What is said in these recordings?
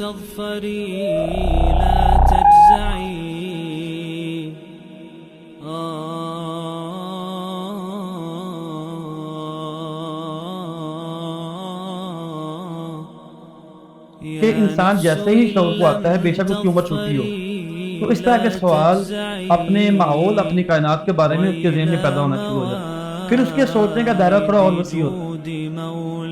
تظفري لا تجزعي کہ انسان جیسے ہی شعور کو آتا ہے بے شک اس کی عمر چھوٹی ہو، تو اس طرح کے سوال اپنے ماحول اپنی کائنات کے بارے میں اس کے ذہن میں پیدا ہونا شروع ہو جاتا ہے. پھر اس کے سوچنے کا دائرہ تھوڑا اور وسیع ہوتا ہے.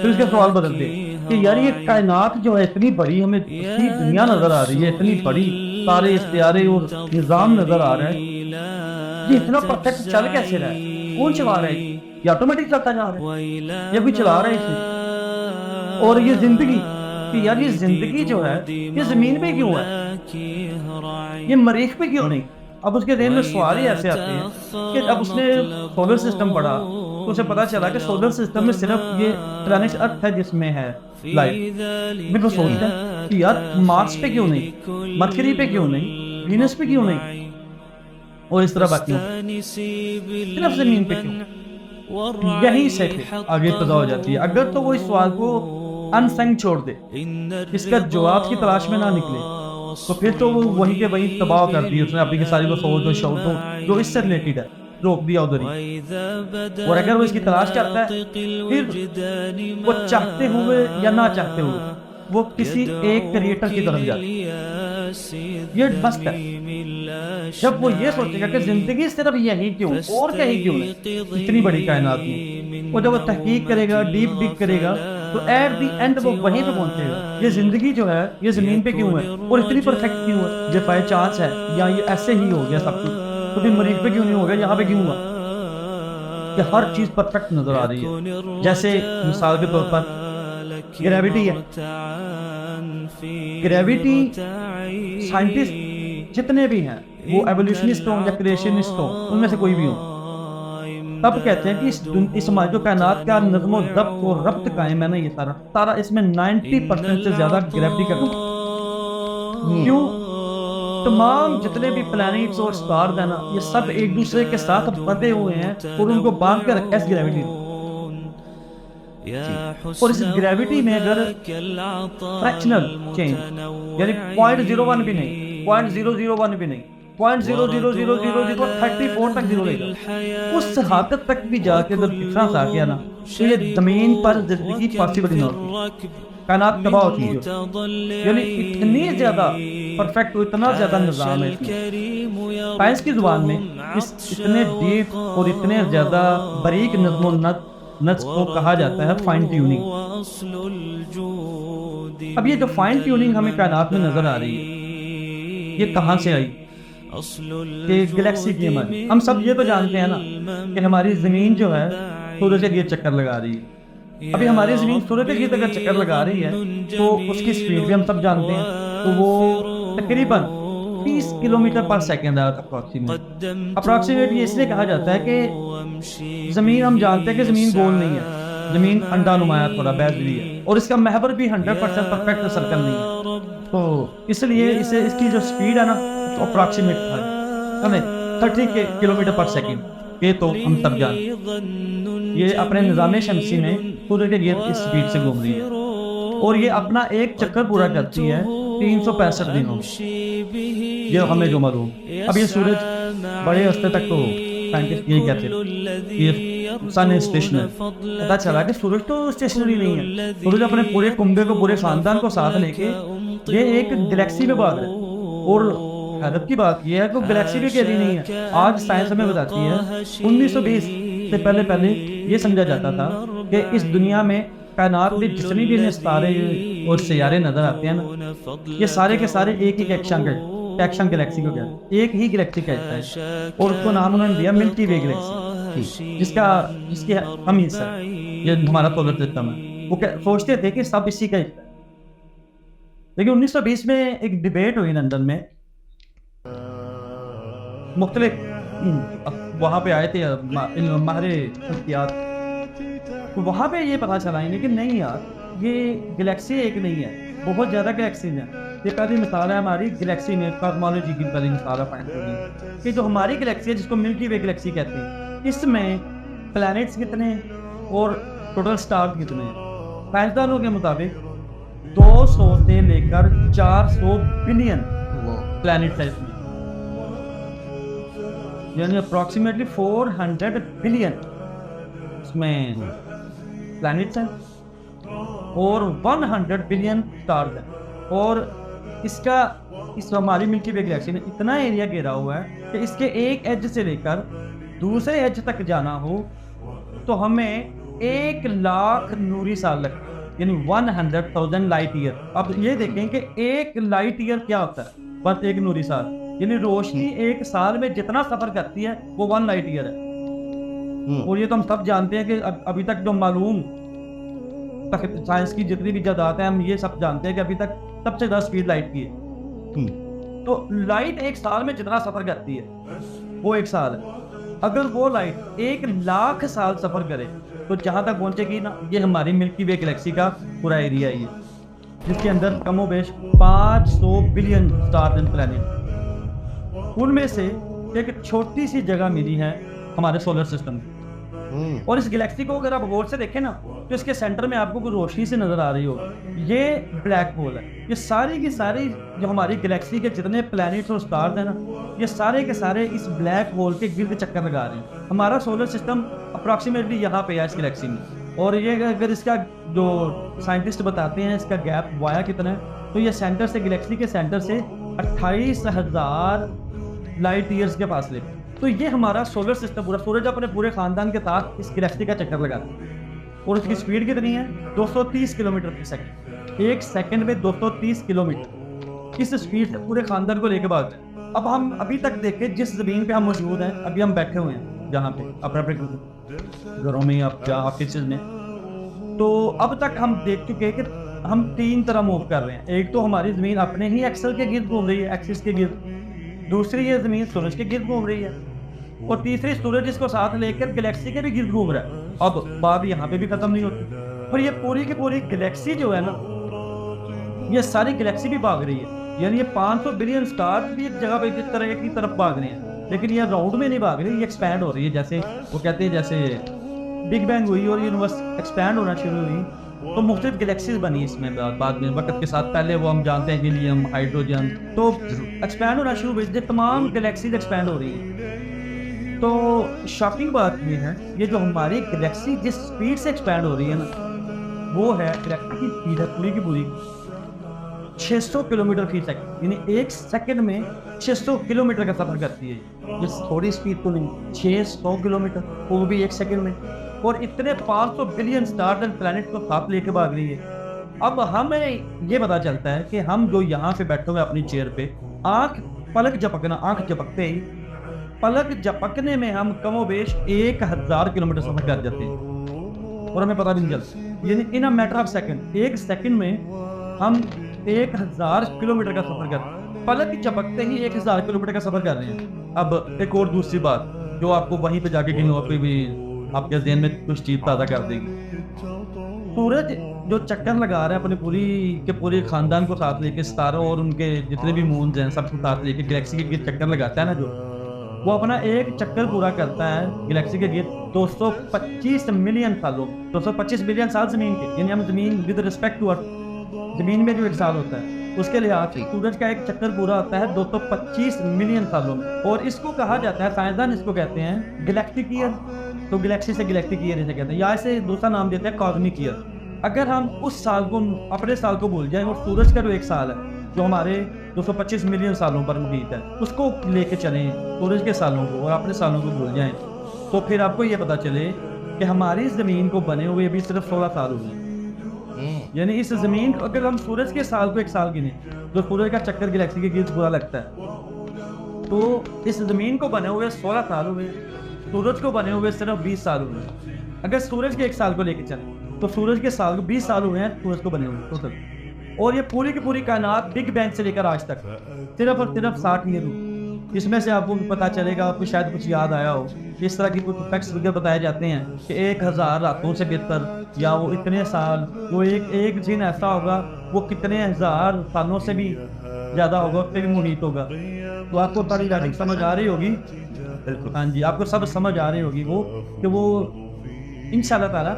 پھر اس کے سوال بدلتے کہ یار یہ کائنات جو ہے اتنی بڑی، ہمیں اتنی دنیا نظر آ رہی ہے، اتنی بڑی سارے استعارے اور نظام نظر آ رہا ہے، یہ اتنا پرفیکٹ چل کیسے رہا ہے؟ کون چلا رہا ہے؟ یہ آٹومیٹک چلتا جا رہا ہے یا کوئی چلا رہا ہے اسے؟ اور یہ زندگی کہ یار یہ زندگی جو ہے یہ زمین پہ کیوں ہے، یہ مریخ پہ کیوں نہیں؟ اب اس کے ذہن میں سوال ہی ایسے آتے ہیں کہ اب اس نے سولر سسٹم پڑھا تو اسے پتا چلا کہ سولر سسٹم میں صرف یہ پلانٹ ارتھ ہے جس میں ہے لائف. پھر وہ سوچتا ہے کہ یار مارس پہ کیوں نہیں، مرکری پہ کیوں نہیں، وینس پہ کیوں نہیں، اور اس طرح باقی صرف زمین پہ کیوں؟ یہیں سے پھر آگے ابتدا ہو جاتی ہے. اگر تو وہ اس سوال کو انسنگ چھوڑ دے، اس کا جواب کی تلاش میں نہ نکلے، تو پھر تو وہ وہیں کے وہیں تباہ کر دی اس نے اپنی ساری وہ سوچ و شعور جو اس سے ریلیٹڈ ہے روک دیا ادھر ہی. اور اگر وہ اس کی تلاش کرتا ہے پھر وہ چاہتے ہوئے یا نہ چاہتے ہوئے وہ کسی ایک کریٹر کی طرف جاتا ہے. یہ مست ہے جب وہ یہ سوچے گا کہ زندگی صرف یہی کیوں اور کہیں کیوں نہیں اتنی بڑی کائنات میں. اور جب وہ تحقیق کرے گا، ڈیپ ڈگ کرے گا، تو ایٹ دی اینڈ وہ وہیں پہ پہنچے گا یہ زندگی جو ہے یہ زمین پہ کیوں ہے اور اتنی پرفیکٹ کیوں ہے، جو بائی چانس ہے یا یہ ایسے ہی ہو گیا سب کچھ، تو پھر مریخ پہ کیوں نہیں ہو گیا، یہاں پہ کیوں ہوا کہ ہر چیز پرفیکٹ نظر آ رہی ہے. جیسے مثال کے طور پر گریوٹی ہے. گریوٹی سائنٹسٹ جتنے بھی ہیں وہ ایولیوشنسٹ ہوں یا کریشنسٹ ہوں، ان میں سے کوئی بھی ہوں، تب کہتے ہیں کہ اس ہماری جو کائنات کا نظم و ضبط اور ربط قائم ہے نا، یہ سارا اس میں 90% سے زیادہ گریوٹی کا کیوں؟ تمام جتنے بھی پلانٹس اور سٹارز ہیں نا، یہ سب ایک دوسرے کے ساتھ بندھے ہوئے ہیں اور ان کو باندھ کے رکھا ہے اس گریوٹی نے. اور اس گریوٹی میں اگر فریکشنل چینج یعنی 0.01 بھی نہیں، 0.001 بھی نہیں، 0.0000034 تک زیرو لے گا، اس حد تک بھی جا کے اگر ڈفرنس آ گیا نا تو یہ زمین پر زندگی پاسبل ہی نہ ہوتی، کائنات تباہ ہوتی ہے. یعنی اتنی زیادہ پرفیکٹ، اتنا زیادہ نظام ہے سائنس کی زبان میں اتنے ڈیپ اور اتنے زیادہ باریک نظم و نسق کو کہا جاتا ہے فائن ٹیوننگ. اب یہ جو فائن ٹیوننگ ہمیں کائنات میں نظر آ رہی ہے یہ کہاں سے آئی؟ کہ گلیکسی کی ہم سب یہ تو جانتے ہیں نا کہ ہماری زمین جو ہے سورج کے لیے چکر لگا رہی ہے. ابھی ہماری زمین سورج کے لیے اگر چکر لگا رہی ہے تو اس کی سپیڈ بھی ہم سب جانتے ہیں، تو وہ تقریباً 30 کلومیٹر پر سیکنڈ ہے اپروکسیمیٹ. یہ اس لیے کہا جاتا ہے کہ زمین، ہم جانتے ہیں کہ زمین گول نہیں ہے، زمین انڈا نمایاں تھوڑا بیضوی ہے، اور اس کا محور بھی 100% پرفیکٹ سرکل نہیں ہے. تو اس لیے اس کی جو سپیڈ ہے نا تو اپروکسیمیٹ ہمیں 30 کلومیٹر پر سیکنڈ، یہ تو ہم سب جانتے ہیں. یہ اپنے نظام شمسی میں سورج کے گرد اس سپیڈ سے گھوم رہی ہے اور یہ اپنا ایک چکر پورا کرتی ہے 365 دنوں میں، یہ ہمیں جو معلوم. اب یہ سورج بڑے عرصے تک تو سائنٹسٹ یہی کہتے ہیں یہ سن اسٹیشنری، پتا چلا کہ سورج تو اسٹیشنری نہیں ہے، سورج اپنے پورے کنبے کو، پورے خاندان کو ساتھ لے کے یہ ایک گلیکسی میں بات ہے. اور حیرت کی بات یہ ہے کہ گلیکسی بھی اکیلی نہیں ہے. آج سائنس ہمیں بتاتی ہے 1920 سے پہلے یہ سمجھا جاتا تھا کہ اس دنیا میں کائنات میں جتنی بھی ستارے اور سیارے نظر آتے ہیں نا، یہ سارے کے سارے ایک ہی ایکشن گلیکسی کو کہتے ہیں، ایک ہی گلیکسی کہتا ہے، اور اس کو نام انہوں نے دیا ملٹی وے گلیکسی، جس کے ہم حصہ ہے، یہ ہمارا سولر سسٹم ہے. وہ سوچتے تھے کہ سب اسی کا حصہ ہے. لیکن 1920 میں ایک ڈیبیٹ ہوئی لندن میں، مختلف وہاں پہ آئے تھے ماہر نفسیات، تو وہاں پہ یہ پتا چلا کہ نہیں یار یہ گلیکسی ایک نہیں ہے، بہت زیادہ گلیکسیز ہیں. یہ پہلی مثال ہے ہماری گلیکسی میں، کاسمولوجی کی پہلی مثال ہے کہ جو ہماری گلیکسی ہے جس کو ملٹی وے گلیکسی کہتے ہیں، اس میں پلانٹس کتنے اور ٹوٹل سٹار کتنے ہیں. سائنسدانوں کے مطابق 200 سے لے کر 400 بلین پلانٹ ہے اس میں، یعنی اپروکسیمیٹلی 400 بلین اس میں پلانٹس ہیں اور 100 بلین اسٹارز ہیں، اور اس کا اس ہماری ملکی وے گلیکسی میں اتنا ایریا گھیرا ہوا ہے کہ اس کے ایک ایج سے لے کر دوسرے ایج تک جانا ہو تو ہمیں 1,00,000 نوری سال لگتے ہیں، یعنی 100,000 لائٹ ایئر۔ اب یہ دیکھیں کہ ایک لائٹ ایئر کیا ہوتا ہے، بس ایک نوری سال، یعنی روشنی ایک سال میں جتنا سفر کرتی ہے وہ 1 لائٹ ایئر ہے۔ اور یہ تو ہم سب جانتے ہیں کہ ابھی تک جو معلوم سائنس کی جتنی بھی ایجادات ہیں ہم یہ سب جانتے ہیں کہ ابھی تک سب سے زیادہ اسپیڈ لائٹ کی ہے۔ تو لائٹ ایک سال میں جتنا سفر کرتی ہے وہ ایک سال ہے، اگر وہ لائٹ 1,00,000 سال سفر کرے تو جہاں تک پہنچے گی نا، یہ ہماری ملکی وے گلیکسی کا پورا ایریا ہی ہے، جس کے اندر کم و بیش 500 بلین اسٹارز اینڈ پلانٹ، ان میں سے ایک چھوٹی سی جگہ ملی ہے ہمارے سولر سسٹم میں۔ اور اس گلیکسی کو اگر آپ غور سے دیکھیں نا تو اس کے سینٹر میں آپ کو کوئی روشنی سے نظر آ رہی ہو، یہ بلیک ہول ہے۔ یہ ساری کی ساری جو ہماری گلیکسی کے جتنے پلانٹس اور اسٹارز ہیں نا، یہ سارے کے سارے اس بلیک ہول کے گرد چکر لگا رہے ہیں۔ ہمارا سولر سسٹم اپروکسیمیٹلی یہاں پہ ہے اس گلیکسی میں، اور یہ اگر اس کا جو سائنٹسٹ بتاتے ہیں اس کا گیپ وایا کتنا ہے، تو یہ سینٹر سے گلیکسی کے سینٹر سے 28,000 لائٹ ایئرس کے فاصلے پہ۔ تو یہ ہمارا سولر سسٹم پورا، سورج اپنے پورے خاندان کے ساتھ اس گلیکسی کا چکر لگاتا ہے، اور اس کی سپیڈ کتنی ہے 230 کلومیٹر فی سیکنڈ، ایک سیکنڈ میں 230 کلومیٹر اس سپیڈ سے پورے خاندان کو لے کے بھاگتے ہیں۔ اب ہم ابھی تک دیکھیں جس زمین پہ ہم موجود ہیں، ابھی ہم بیٹھے ہوئے ہیں جہاں پہ اپنے اپنے گھروں میں یا آفیسز میں، تو اب تک ہم دیکھ چکے ہیں کہ ہم 3 طرح موو کر رہے ہیں۔ ایک تو ہماری زمین اپنے ہی ایکسل کے گرد گھوم رہی ہے، ایکسس کے گرد، دوسری یہ زمین سورج کے گرد گھوم رہی ہے، اور تیسری سورج اس کو ساتھ لے کر گلیکسی کے بھی گرد گھوم رہا ہے۔ اب بات یہاں پہ بھی ختم نہیں ہوتی، اور یہ پوری کی پوری گلیکسی جو ہے نا، یہ ساری گلیکسی بھی بھاگ رہی ہے، یعنی یہ 500 بلین سٹارز بھی ایک جگہ پہ اس طرح کی طرف بھاگ رہے ہیں، لیکن یہ راؤنڈ میں نہیں بھاگ رہی، یہ ایکسپینڈ ہو رہی ہے۔ جیسے وہ کہتے ہیں جیسے بگ بینگ ہوئی اور یونیورس ایکسپینڈ ہونا شروع ہوئی تو مختلف گلیکسیز بنی اس میں، بعد میں وقت کے ساتھ پہلے وہ ہم جانتے ہیں ہیلیم، ہائیڈروجن، تو ایکسپینڈ ہونا شروع ہوئی، تمام گلیکسیز ایکسپینڈ ہو رہی ہیں۔ تو شاکنگ بات یہ ہے، یہ جو ہماری گلیکسی جس سپیڈ سے ایکسپینڈ ہو رہی ہے نا، وہ ہے گلیکسی کی سپیڈ ہے پوری کی پوری 600 کلومیٹر فی سیکنڈ، یعنی ایک سیکنڈ میں 600 کلومیٹر کا سفر کرتی ہے۔ یہ تھوڑی سپیڈ تو نہیں، 600 کلومیٹر، وہ بھی ایک سیکنڈ میں، اور اتنے 500 بلین اسٹارز اینڈ پلانٹ کو ساتھ لے کے بھاگ رہی ہے۔ اب ہمیں یہ پتا چلتا ہے کہ ہم جو یہاں سے بیٹھے ہوئے اپنی چیئر پہ، پلک جھپکتے ہی پلک جھپکنے میں ہم کم و بیش 1,000 کلومیٹر سفر کر جاتے ہیں اور ہمیں پتہ بھی نہیں چلتا، یعنی ان اے میٹر آف سیکنڈ، ایک سیکنڈ میں ہم 1,000 کلومیٹر کا سفر کرتے ہیں، پلک جھپکتے ہی 1,000 کلومیٹر کا سفر کر رہے ہیں۔ اب ایک اور دوسری بات جو آپ کو وہیں پہ جا کے کہیں اور پہ بھی آپ کے ذہن میں کچھ چیز تازہ کر دے گی، سورج جو چکر لگا رہا ہے اپنے پورے خاندان کو ساتھ لے کے، ستاروں اور ان کے جتنے بھی مونز ہیں سب کو ساتھ لے کے گلیکسی کے گرد چکر لگاتا ہے نا، جو وہ اپنا ایک چکر پورا کرتا ہے گلیکسی کے گرد 225 ملین سالوں، 225 ملین سال زمین کے، یعنی ہم زمین ود رسپیکٹ ٹو ارتھ، زمین میں جو ایک سال ہوتا ہے اس کے لحاظ سے سورج کا ایک چکر پورا ہوتا ہے 225 ملین سالوں میں، اور اس کو کہا جاتا ہے، سائنسدان اس کو کہتے ہیں گلیکٹک ایئر، تو گلیکسی سے گلیکٹک ایئر اسے کہتے ہیں، یا اسے دوسرا نام دیتے ہیں کاسمک ایئر۔ اگر ہم اس سال کو، اپنے سال کو بھول جائیں اور سورج کا جو ایک سال ہے جو ہمارے 225 ملین سالوں پر محیط ہے اس کو لے کے چلیں، سورج کے سالوں کو، اور اپنے سالوں کو بھول جائیں، تو پھر آپ کو یہ پتا چلے کہ ہماری زمین کو بنے ہوئے ابھی صرف 16 سال ہوئے ہیں، یعنی اس زمین کو اگر ہم سورج کے سال کو ایک سال گنے جو سورج کا چکر گلیکسی کے گرد پورا لگتا ہے، تو اس زمین کو بنے ہوئے 16 سال ہوئے، سورج کو بنے ہوئے صرف 20 سال ہوئے۔ اگر سورج کے ایک سال کو لے کے چلیں تو سورج کے سال کو 20 سال ہوئے ہیں سورج کو بنے ہوئے ٹوٹل، اور یہ پوری کی پوری کائنات بگ بینگ سے لے کر آج تک صرف اور صرف 60 ایئر ہوئی۔ اس میں سے آپ کو پتہ چلے گا، آپ کو شاید کچھ یاد آیا ہو، اس طرح کی کچھ فیکٹس وغیرہ بتائے جاتے ہیں کہ 1000 راتوں سے بہتر، یا وہ اتنے سال، وہ ایک دن ایسا ہوگا وہ کتنے ہزار سالوں سے بھی زیادہ ہوگا، اس سے بھی محیط ہوگا۔ تو آپ کو تاریخ سمجھ آ رہی ہوگی، بالکل ہاں جی، آپ کو سب سمجھ آ رہی ہوگی وہ کہ وہ انشاءاللہ تعالیٰ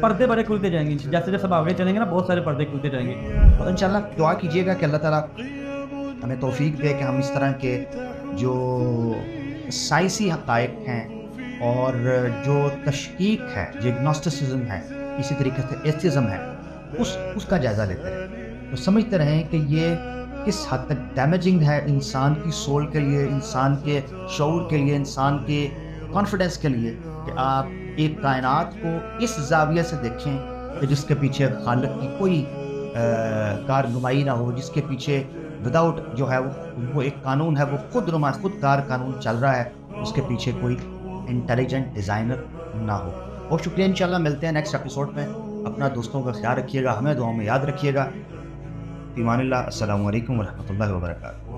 پردے بڑے کھلتے جائیں گے. جیسے جیسے ہم آگے چلیں گے نا بہت سارے پردے کھلتے جائیں گے. تو انشاءاللہ دعا کیجیے گا کہ اللہ تعالیٰ ہمیں توفیق دے کہ ہم اس طرح کے جو سائنسی حقائق ہیں اور جو تشکیک ہے، جو اگنوسٹسزم ہے، اسی طریقے سے ایتھیزم ہے، اس کا جائزہ لیتے رہیں. تو سمجھتے رہیں کہ یہ کس حد تک ڈیمیجنگ ہے انسان کی سول کے لیے، انسان کے شعور کے لیے، انسان کے کانفیڈنس کے لیے، کہ آپ ایک کائنات کو اس زاویے سے دیکھیں کہ جس کے پیچھے خالق کی کوئی کارنمائی نہ ہو، جس کے پیچھے وداؤٹ جو ہے وہ ایک قانون ہے، وہ خود کار قانون چل رہا ہے، اس کے پیچھے کوئی انٹیلیجنٹ ڈیزائنر نہ ہو. بہت شکریہ. انشاءاللہ ملتے ہیں نیکسٹ ایپیسوڈ میں. اپنا دوستوں کا خیال رکھیے گا، ہمیں دعاؤں میں یاد رکھیے گا. ایمان اللہ. السلام علیکم ورحمۃ اللہ وبرکاتہ.